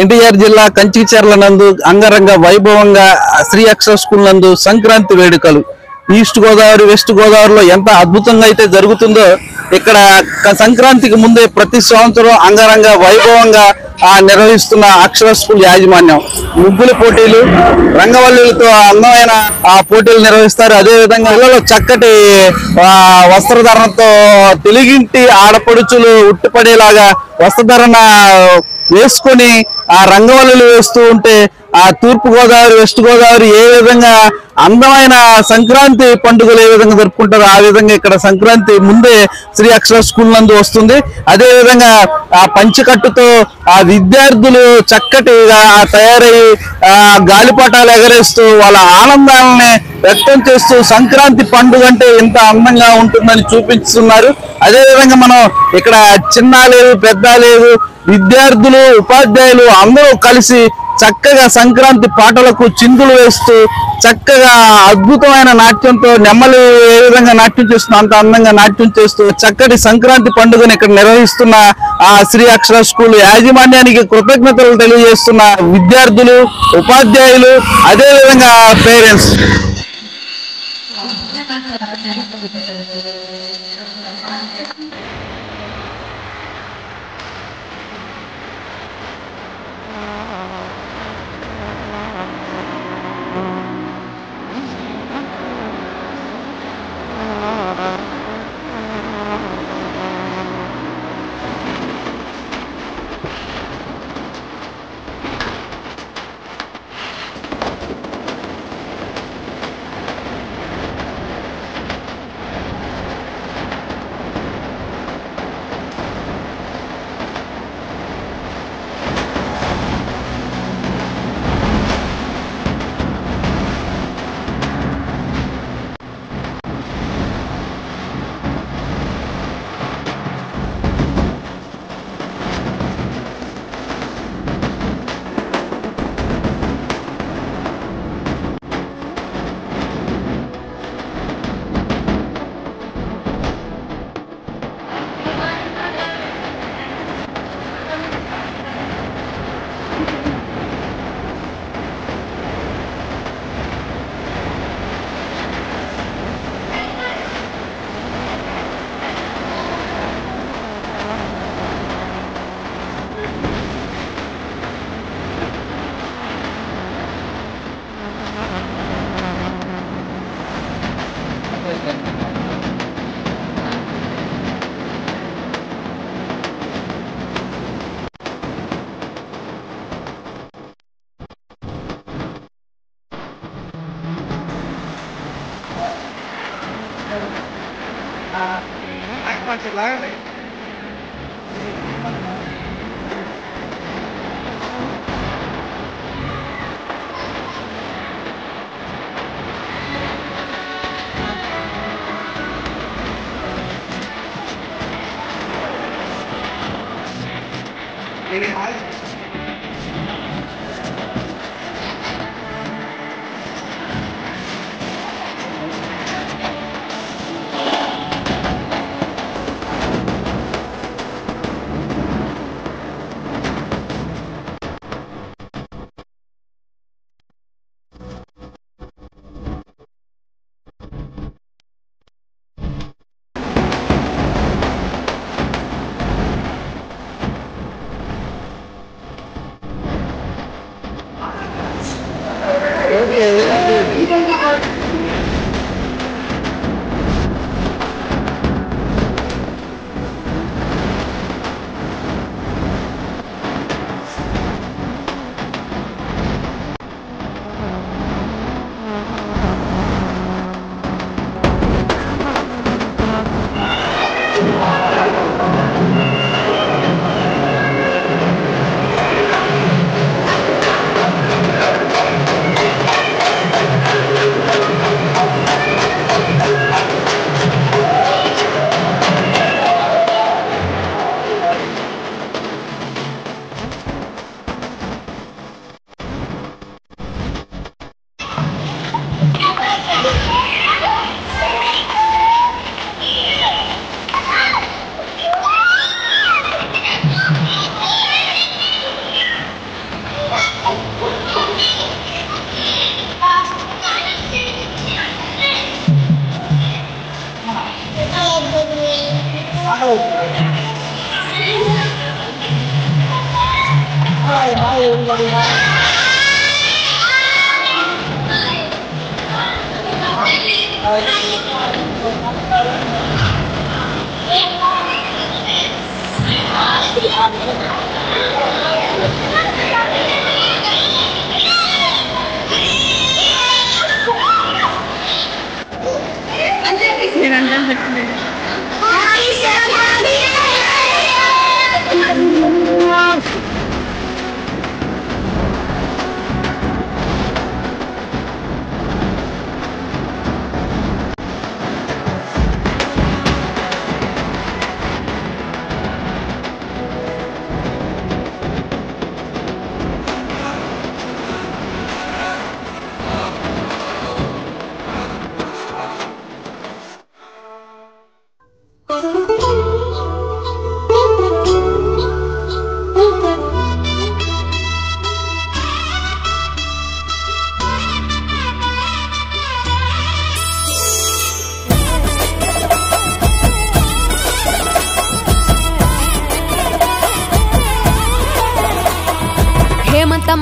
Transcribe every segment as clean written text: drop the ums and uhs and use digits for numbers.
ఎన్టీఆర్ జిల్లా కంచిచర్ల నందు అంగరంగ వైభవంగా శ్రీ అక్షర స్కూల్ నందు సంక్రాంతి వేడుకలు ఈస్ట్ గోదావరి వెస్ట్ గోదావరిలో ఎంత అద్భుతంగా అయితే జరుగుతుందో ఇక్కడ సంక్రాంతికి ముందే ప్రతి సంవత్సరం అంగరంగ వైభవంగా నిర్వహిస్తున్న అక్షర స్కూల్ యాజమాన్యం ముగ్గుల పోటీలు రంగవల్లులతో అందమైన పోటీలు నిర్వహిస్తారు. అదేవిధంగా పిల్లలు చక్కటి వస్త్రధారణతో తెలుగింటి ఆడపడుచులు ఉట్టిపడేలాగా వస్త్రధారణ వేసుకొని ఆ రంగవల్లులు వేస్తూ ఉంటే ఆ తూర్పు గోదావరి వెస్ట్ గోదావరి ఏ విధంగా అందమైన సంక్రాంతి పండుగలు ఏ విధంగా జరుపుకుంటారో ఆ విధంగా ఇక్కడ సంక్రాంతి ముందే శ్రీ అక్షర స్కూల్ నందు వస్తుంది. అదే విధంగా ఆ పంచకట్టుతో ఆ విద్యార్థులు చక్కటిగా తయారయ్యి గాలిపటాలు ఎగరేస్తూ వాళ్ళ ఆనందాలని వ్యక్తం చేస్తూ సంక్రాంతి పండుగ అంటే ఇంత అందంగా ఉంటుందని చూపిస్తున్నారు. అదేవిధంగా మనం ఇక్కడ చిన్న లేదు పెద్ద లేదు విద్యార్థులు ఉపాధ్యాయులు అందరూ కలిసి చక్కగా సంక్రాంతి పాటలకు చిందులు వేస్తూ చక్కగా అద్భుతమైన నాట్యంతో నెమ్మలి ఏ విధంగా నాట్యం చేస్తున్నా అంత అందంగా నాట్యం చేస్తూ చక్కటి సంక్రాంతి పండుగను ఇక్కడ నిర్వహిస్తున్న ఆ శ్రీ అక్షర స్కూల్ యాజమాన్యానికి కృతజ్ఞతలు తెలియజేస్తున్న విద్యార్థులు ఉపాధ్యాయులు అదే విధంగా పేరెంట్స్.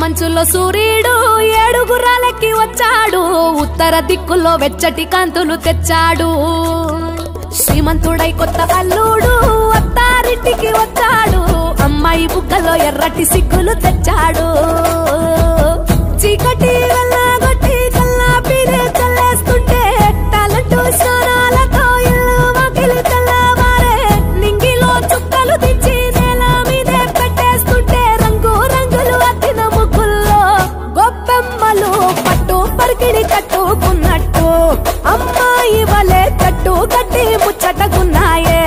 మంచులో సూర్యుడు ఏడుగురాలకి వచ్చాడు, ఉత్తర దిక్కులో వెచ్చటి కాంతులు తెచ్చాడు. శ్రీమంతుడై కొత్త అల్లుడు అత్తారింటికి వచ్చాడు, అమ్మాయి బుగ్గలో ఎర్రటి సిగ్గులు తెచ్చాడు. చీకటి వెళ్ళగొట్టి కల్లాపినే చల్లేస్తుంటే టాలెంట్ స్నానాలతో ఇల్లు వాకిలి తెల్లవారే, నింగిలో చుక్కలు దించి నేల మీదే పెట్టేస్తుంటే రంగు రంగులు అద్దిన ముగ్గుల్లో గొప్పెమ్మలు పట్టు పరికిణి కట్టుకున్నట్టు అమ్మాయి వలె కట్టు కట్టి ముచ్చటకున్నాయే.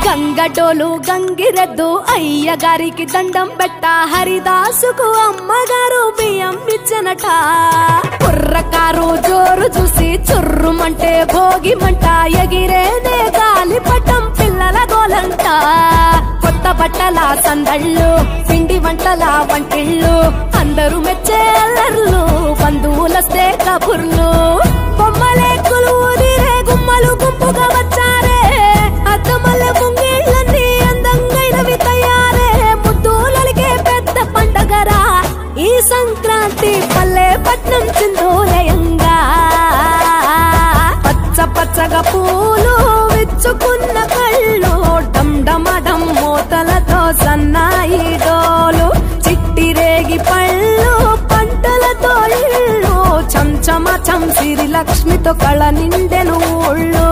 గంగటోలు గంగిరెద్దు అయ్యగారికి దండం పెట్ట, హరిదాసుకు అమ్మగారు బియ్యం ఇచ్చనట. కుర్రకారు జోరు చూసి చుర్రుమంటే భోగి మంట, ఎగిరేనే గాలిపటం పిల్లల గోలంట. కొత్త బట్టల సందళ్ళు పిండి వంటల వంటిళ్ళు, అందరూ మెచ్చే అల్లర్లు బంధువులస్తే కబుర్లు. బొమ్మలే కొలువుదిరే గుమ్మలు గుంపుగా వచ్చారే, అద్దమల్ల ముంగిళ్ళన్నీ అందంగైనవి తయారే. ముద్దులకే పెద్ద పండగరా ఈ సంక్రాంతి, పల్లె పట్నం చిందోలయంగా. పచ్చ పచ్చగా పూలు విచ్చుకున్న కళ్ళు, డమ్ మోతలతో సన్నాయి డోలు. చిట్టి రేగి పళ్ళు పంటలతో ఇళ్ళు, చంచమ చంసిరి లక్ష్మితో కళ నిండెను ఊళ్ళు.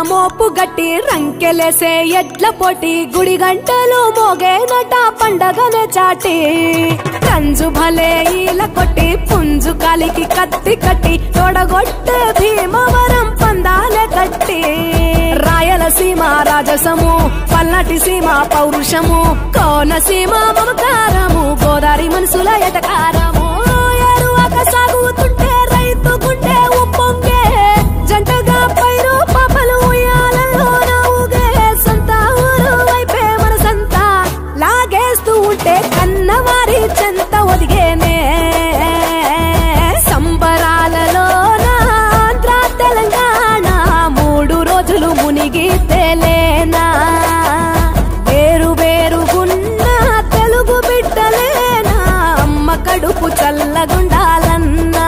మోపు గట్టి రంకెలేసే ఎడ్ల పోటీ, గుడి గంటలు మోగేనట పండగనే చాటి. కంజు భలే ఈల కొట్టి పుంజు కాలికి కత్తి కట్టి, తోడగొట్టే భీమవరం పందాలే కట్టి. రాయలసీమ రాజసము, పల్నాటి సీమ పౌరుషము, కోనసీమ మమకారము, గోదావరి మనసుల ఎటకారము. ఎరువక సాగుతుంటే రైతు గుండె ఉప్పొంగే, జంటగా పైరు పాపలు ఉయ్యాలలో నవ్వుగే. సొంత ఊరు వైపే మనసంతా లాగేస్తూ ఉంటే కన్నవారి చెంత ఒదిగేనే. సంబరాలలోన ఆంధ్ర తెలంగాణ 3 రోజులు మునిగి తేలేనా. వేరు వేరుగున్న తెలుగు బిడ్డలేనా, అమ్మ కడుపు చల్లగుండాలన్నా.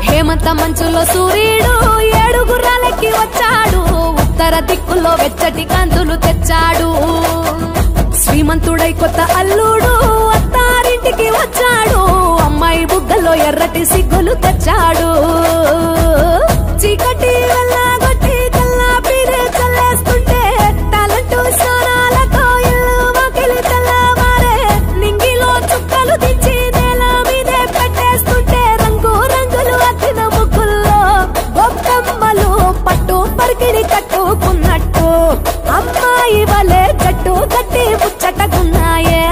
హేమంత మంచులో సూర్యుడు ఏడుగురాలకి వచ్చాడు, ఉత్తర దిక్కులో వెచ్చటి కాంతులు తెచ్చాడు. శ్రీమంతుడై కొత్త అల్లుడు అత్తారింటికి వచ్చాడు, అమ్మాయి బుగ్గలో ఎర్రటి సిగ్గులు తెచ్చాడు. చీకటి వెళ్ళగొట్టి కల్లాపినే చల్లేస్తుంటే టాలెంట్ స్నానాలతో ఇల్లు వాకిలి తెల్లవారే, నింగిలో చుక్కలు దించి నేల మీదే పెట్టేస్తుంటే రంగు రంగులు అద్దిన ముగ్గుల్లో గొప్పమ్మలు పట్టు పరికిణి కట్టుకున్నట్టు అమ్మాయి వలే జట్టు కట్టి ముచ్చటగున్నాయే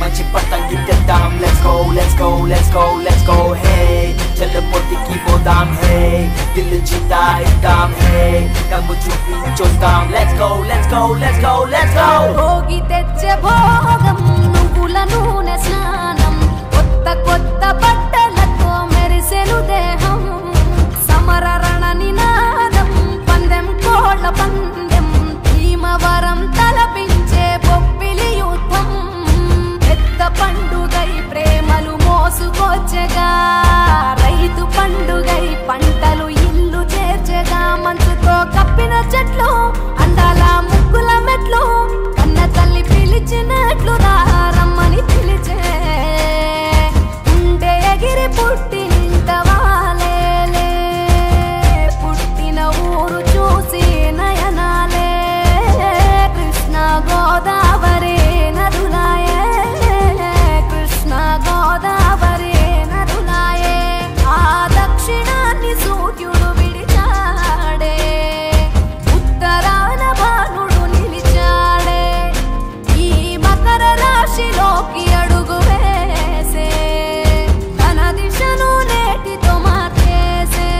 మంచి పతంగి తెద్దాం let's go let's go let's go let's go hey చల్లపోతే కీపోదాం hey Dil జీతా ఇద్దాం hey కమ్ము చూపించొద్దాం let's go let's go let's go let's go Bhogi తెచ్చే భోగం నువ్వుల నూనె స్నానం కొత్త కొత్త బట్టలతో మెరిసెను దేహం సమర రణ నినాదం పందెం కోళ్ళ పందెం భీమవరం తలపించే బొబ్బిలి యుద్ధం పెద్ద పండుగై ప్రేమలు మోసుకొచ్చగా రైతు పండుగై పంటలు ఇల్లు చేర్చగా మంచుతో కప్పిన చెట్లు అందాల ముగ్గుల మెట్లు కన్న తల్లి పిలిచినట్లు రమ్మని పిలిచే ఉండే ఎగిరి పుట్టి ఇంత వాలేలే పుట్టిన ఊరు చూసి నయనాలే కృష్ణ గోదావరి నదులాయే కృష్ణ గోదావరి నదులాయే ఆ దక్షిణాన్ని సూర్యుడు విడిచాడే ఉత్తరాన భానుడు నిలిచాడే ఈ మకర రాశిలోకి అడుగు వేసే తన దిశను నేటితో మార్చేసే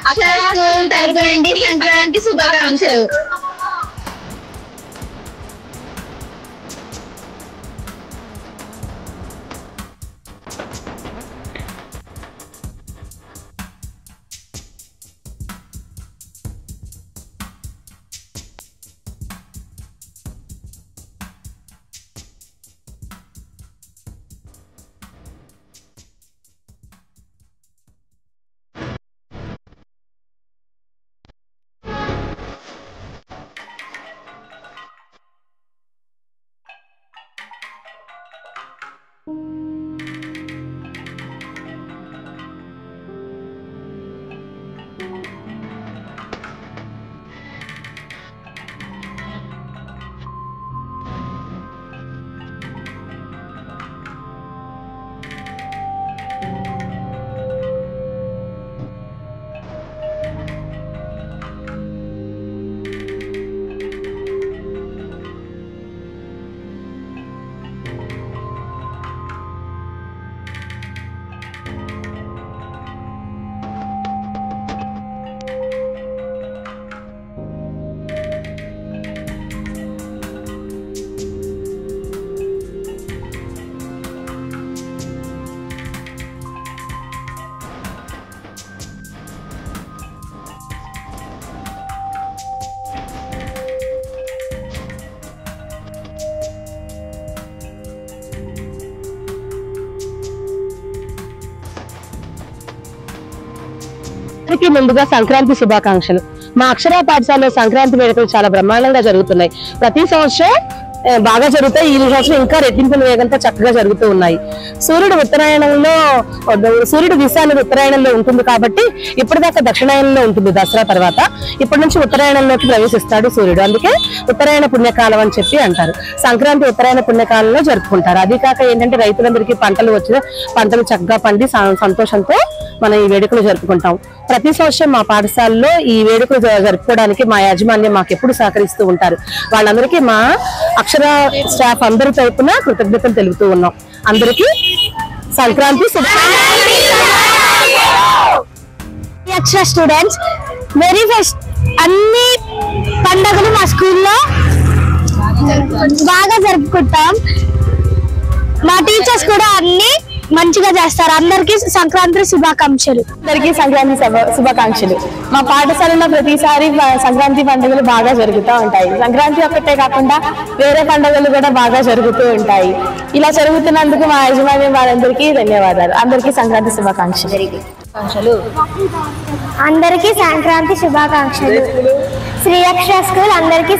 అక్షరాస్కూల్ తరపు నుండి సంక్రాంతి శుభాకాంక్షలు. ముందుగా సంక్రాంతి శుభాకాంక్షలు. మా అక్షర పాఠశాలలో సంక్రాంతి వేడుకలు చాలా బ్రహ్మాండంగా జరుగుతున్నాయి. ప్రతి సంవత్సరం బాగా జరుగుతాయి. ఈ సంవత్సరం ఇంకా రెట్టింపుల వేగంతో చక్కగా జరుగుతూ ఉన్నాయి. సూర్యుడు దిశ అనేది ఉత్తరాయణంలో ఉంటుంది కాబట్టి ఇప్పటిదాకా దక్షిణాయనంలో ఉంటుంది దసరా తర్వాత. ఇప్పటి నుంచి ఉత్తరాయణంలోకి ప్రవేశిస్తాడు సూర్యుడు. అందుకే ఉత్తరాయణ పుణ్యకాలం అని చెప్పి అంటారు. సంక్రాంతి ఉత్తరాయణ పుణ్యకాలంలో జరుపుకుంటారు. అది కాక ఏంటంటే రైతులందరికీ పంటలు చక్కగా పండి సంతోషంతో మనం ఈ వేడుకలు జరుపుకుంటాం. ప్రతి సంవత్సరం మా పాఠశాలలో ఈ వేడుకలు జరుపుకోవడానికి మా యాజమాన్యం మాకు ఎప్పుడు సహకరిస్తూ ఉంటారు. వాళ్ళందరికీ మా అక్షర స్టాఫ్ అందరి తరపున కృతజ్ఞతలు తెలుపుతూ ఉన్నాం. అందరికీ సంక్రాంతి అక్షర స్టూడెంట్స్ వెరీ ఫస్ట్ అన్ని పండుగలు మా స్కూల్లో బాగా జరుపుకుంటాం. మా టీచర్స్ కూడా అన్ని మంచిగా చేస్తారు. అందరికీ సంక్రాంతి శుభాకాంక్షలు. మా పాఠశాలలో ప్రతిసారి సంక్రాంతి పండుగలు బాగా జరుగుతూ ఉంటాయి. సంక్రాంతి ఒక్కటే కాకుండా వేరే పండుగలు కూడా బాగా జరుగుతూ ఉంటాయి. ఇలా జరుగుతున్నందుకు మా యజమాని వాళ్ళందరికీ ధన్యవాదాలు. అందరికీ సంక్రాంతి శుభాకాంక్షలు. అందరికీ సంక్రాంతి శుభాకాంక్షలు. శ్రీ అక్షర స్కూల్ అందరికీ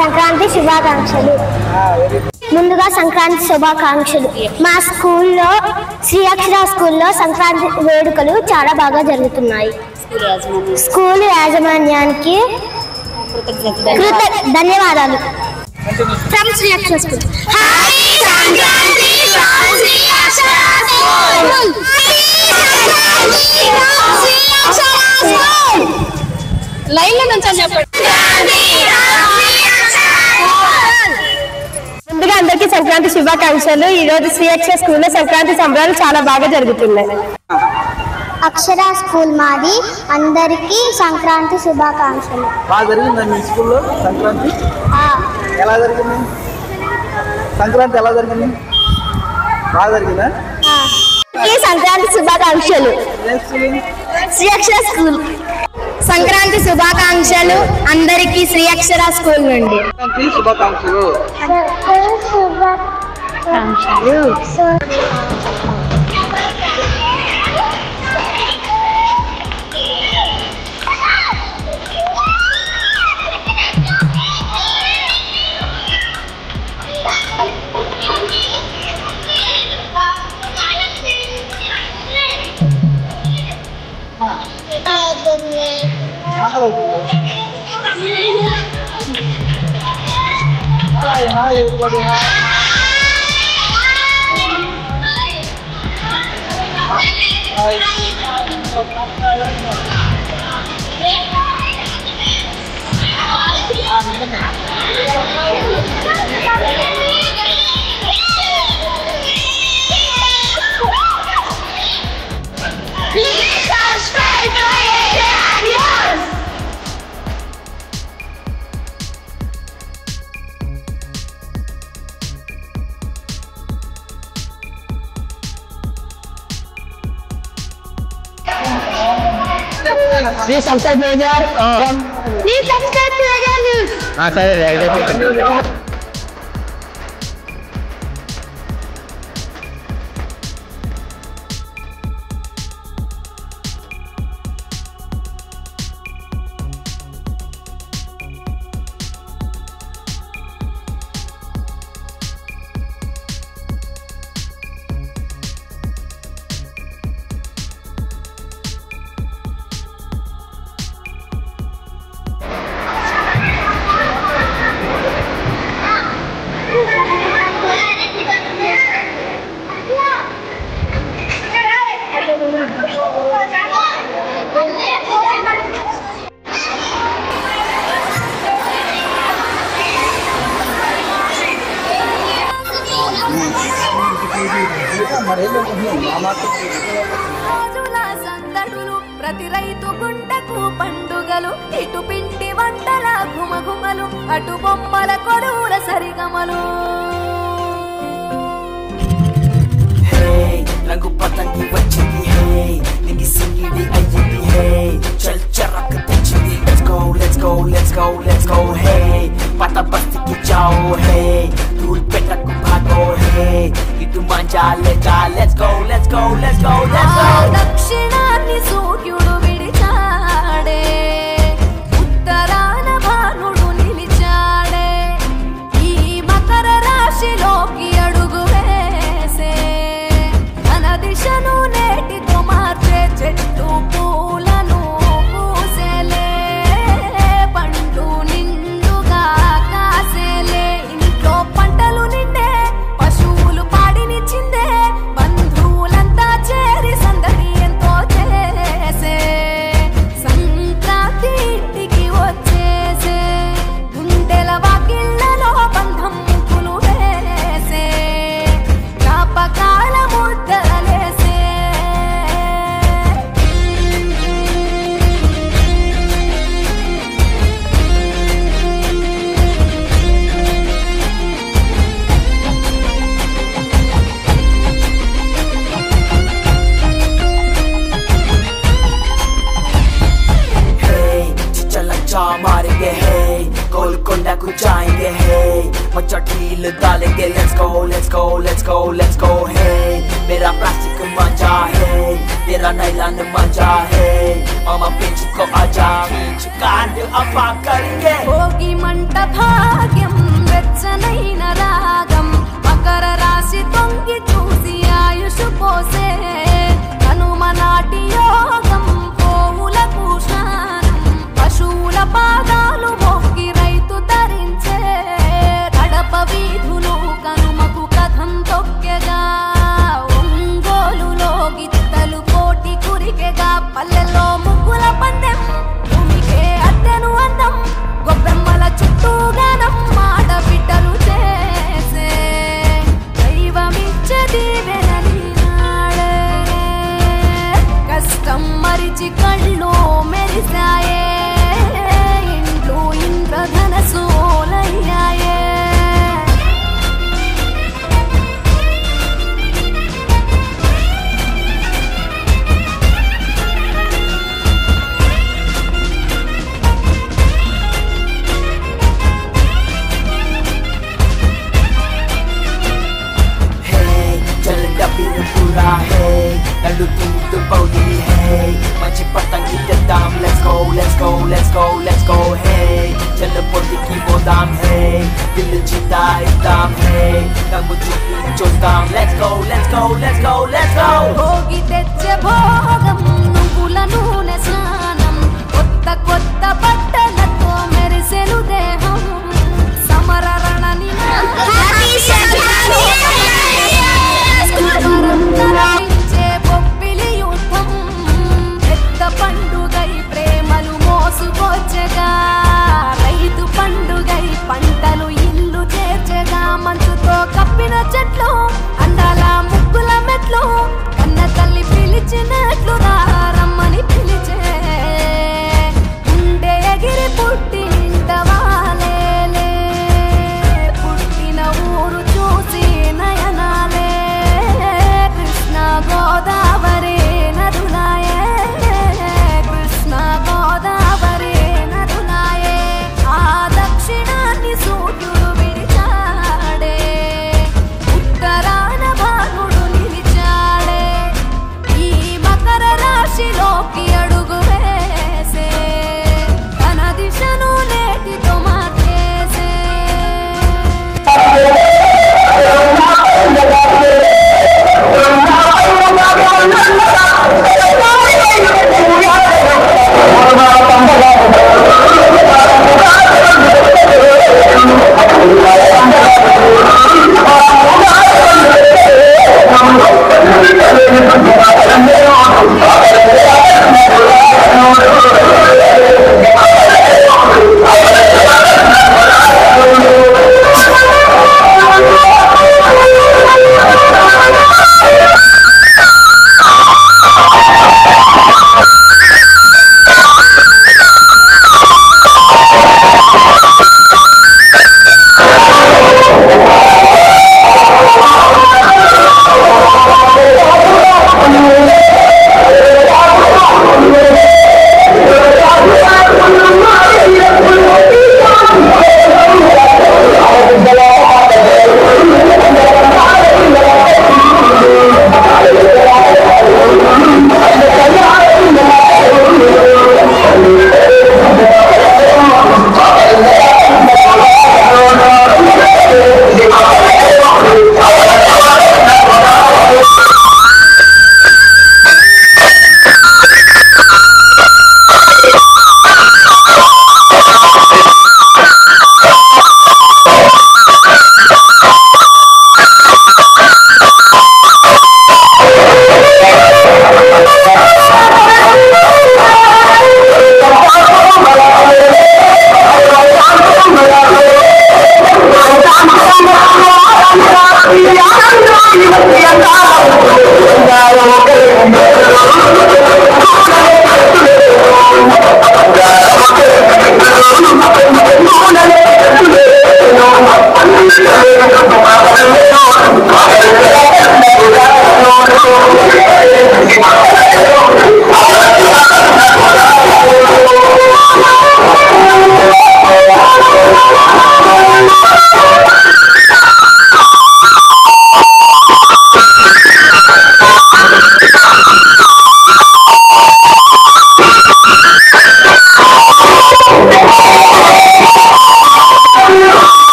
సంక్రాంతి శుభాకాంక్షలు. ముందుగా సంక్రాంతి శుభాకాంక్షలు. మా స్కూల్లో శ్రీ అక్షర స్కూల్లో సంక్రాంతి వేడుకలు చాలా బాగా జరుగుతున్నాయి. స్కూల్ యాజమాన్యానికి ధన్యవాదాలు. From Shri Akshara school. ముందుగా అందరికీ సంక్రాంతి శుభాకాంక్షలు. ఈ రోజు శ్రీ అక్షర స్కూల్లో సంక్రాంతి సంబరాలు చాలా బాగా జరుగుతున్నాయి. అక్షర స్కూల్ మాది. అందరికీ సంక్రాంతి శుభాకాంక్షలు. బాగా జరిగిందా మీ స్కూల్లో సంక్రాంతి? ఎలా జరిగింది సంక్రాంతి? ఎలా జరిగింది? బాగా జరిగిందా? సంక్రాంతి శుభాకాంక్షలు. శ్రీ అక్షర స్కూల్ సంక్రాంతి శుభాకాంక్షలు. అందరికీ శ్రీ అక్షర స్కూల్ నుండి శుభాకాంక్షలు. Hi everybody. Please subscribe Major. Please subscribe to Major News. Sir. ప్రతి రైతు గుండెకు పండుగలు, ఇటు పిండి వంటల ఘుమఘుమలు, అటు బొమ్మల కొలువుల సరిగమలు. రంగు పతంగి వచ్చింది హే, నీకి సింగిడి అయ్యింది హే, చల్ చరక్ తెచ్చింది. Let's go let's go let's go let's go hey, పాత బస్తీకి జాओ హే, ధూల్ పెట్టకు భాగో హే, ఇటు మంజా లేజా. Let's go let's go let's go let's go. దక్షిణాన్ని సూర్యుడు విడిచాడే, ఉత్తరాన భానుడు నిలిచాడే, ఈ మకర ठुमका मारेंगे है गोलकोंडा को जाएंगे है मचा ढील डालेंगे let's go let's go let's go let's go है मेरा प्लास्टिक मजा है तेरा नाइलॉन मजा है मामा पिंच को आजा खींच कांड अपा करेंगे भोगी मंट भाग्यम వెచ్చనైన రాగం మకర రాశి తొంగి చూసి ఆయుష్ పోసే హనుమనాటి యోగం పోవులకు శానం పశువుల పాదాలు మొక్కి రైతు ధరించే కడప వీధులు కనుమకు కథం తొక్కెగా ఒంగోలులో గిత్తలు పోటీ కురికెగా పల్లెల్లో ముగ్గుల పందెం భూమికే అద్దెను అందం గొప్పెమ్మల చుట్టూ గానం ఆడబిడ్డలు చేసే దైవమిచ్చే దీవెనని నాడే కష్టం మరిచి కళ్ళు మెరిసాయే ఇంట్లో ఇంద్రధనసోలయ్యాయే पूरा है नल्लू तू पौली है मंची पतंग की दाम let's go let's go let's go let's go है चल पोटी की वो दाम है दिल जीता एकदम है कंगू चुपी जो दाम let's go let's go let's go let's go Bhogi తెచ్చే భోగం నువ్వుల నూనె స్నానం కొత్త కొత్త బట్టలతో మెరిసెను దేహం సమర రణ నినాదించే బొబ్బిలి యుద్ధం పెద్ద పండుగై ప్రేమలు మోసుకొచ్చగా రైతు పండుగై పంటలు ఇల్లు చేర్చగా మంచుతో కప్పిన చెట్లు అందాల ముగ్గుల మెట్లు కన్న తల్లి పిలిచినట్లు రమ్మని పిలిచే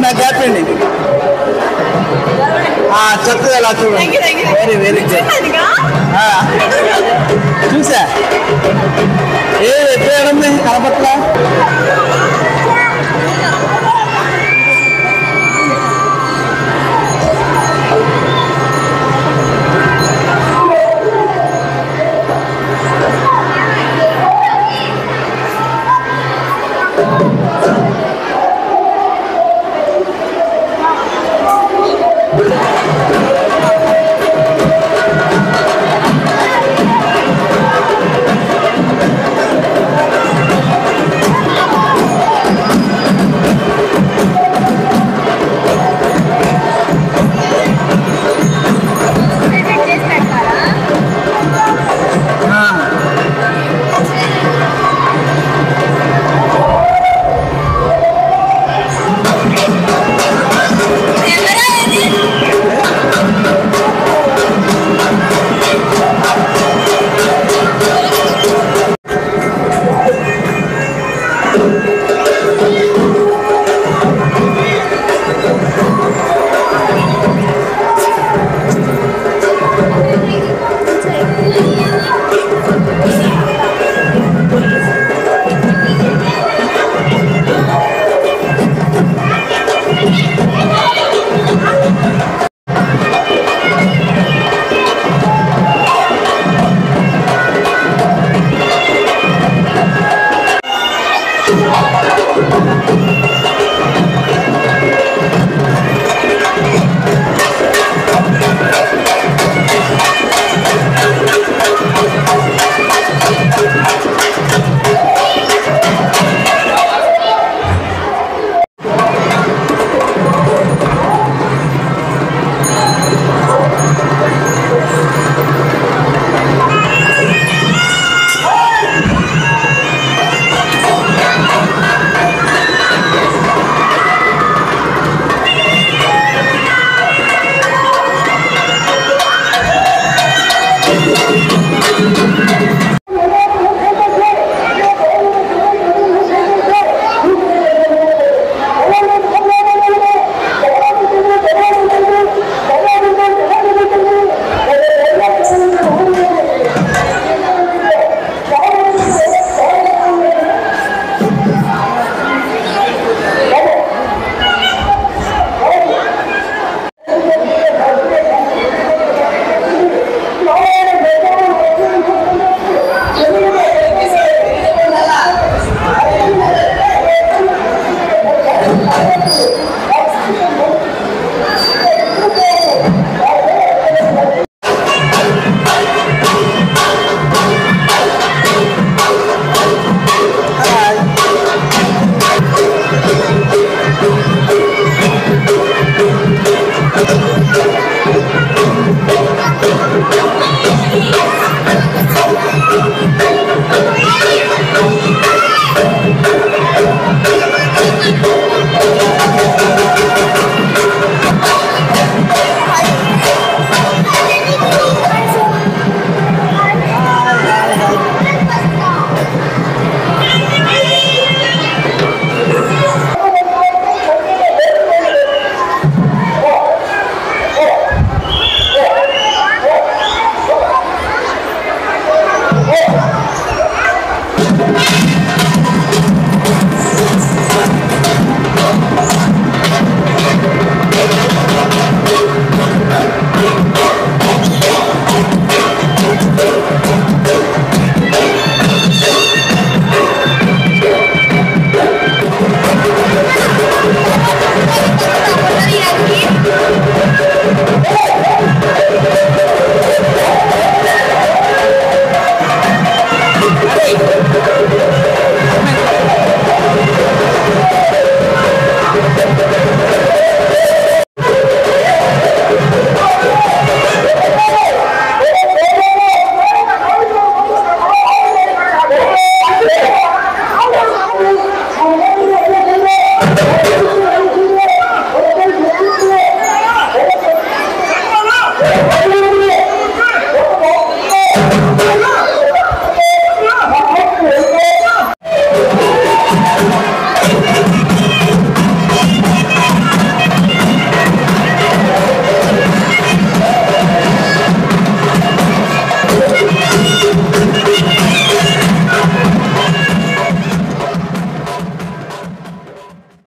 నాకు గ్యాప్ అండి. చక్కగా ఎలా చూడండి. వెరీ వెరీ చూసా ఎప్పుడేడండి కనపట్ల